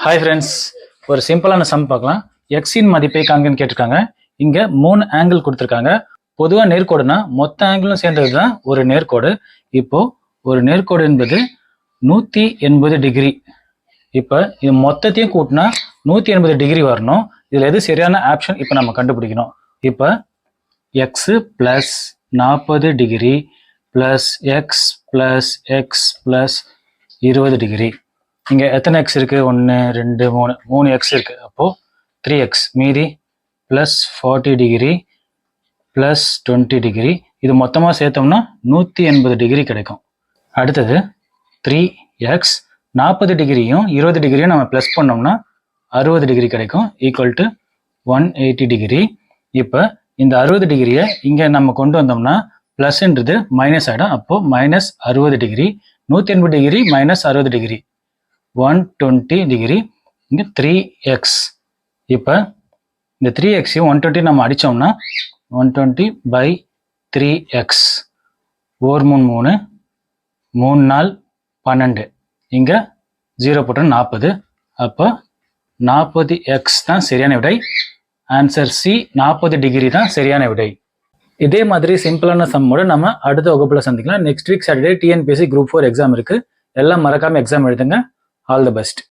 Hi friends, ஒரு சிம்பிளான some பார்க்கலாம். எக்ஸின் மதிப்பை காண்கன்னு கேட்டிருக்காங்க. இங்க 3 ஆங்கிள் கொடுத்துருக்காங்க. பொதுவாக நேர்கோடுனா மொத்த ஆங்கிளும் சேர்ந்தது தான் ஒரு நேர்கோடு. இப்போ ஒரு நேர்கோடு என்பது 180 டிகிரி. இப்போ இது மொத்தத்தையும் கூட்டினா 180 டிகிரி வரணும். இதில் எது சரியான ஆப்ஷன் இப்போ நம்ம கண்டுபிடிக்கணும். இப்போ X plus 40 degree plus X plus X plus 20 degree. இங்கே எத்தனை எக்ஸ் இருக்குது? 1 2 3 எக்ஸ் இருக்குது. அப்போது 3x மீதி ப்ளஸ் 40 டிகிரி ப்ளஸ் 20 டிகிரி. இது மொத்தமாக சேர்த்தோம்னா 180 டிகிரி கிடைக்கும். அடுத்தது 3x 40 டிகிரியும் 20 டிகிரியும் நம்ம ப்ளஸ் பண்ணோம்னா 60 டிகிரி கிடைக்கும், ஈக்குவல் டு 180 டிகிரி. இப்போ இந்த 60 டிகிரியை இங்கே நம்ம கொண்டு வந்தோம்னா ப்ளஸ்ன்றது மைனஸ் ஆகிடும். அப்போது minus 60 degree. 180 degree minus 60 degree 120 degree. இங்கே 3x. இப்போ இந்த 3xையும் 120 நம்ம அடித்தோம்னா 120 பை 3x. 4 3 3 4 12. இங்கே 0 போட்டோம் 40. அப்போ 40x தான் சரியான விடை. ஆன்சர் சி, 40 டிகிரி தான் சரியான விடை. இதே மாதிரி சிம்பிளான சம்மோட நம்ம அடுத்த வகுப்புல சந்திக்கலாம். Next week Saturday TNPSC group 4 exam இருக்கு. எல்லாம் மறக்காம எக்ஸாம் எழுதுங்க. All the best.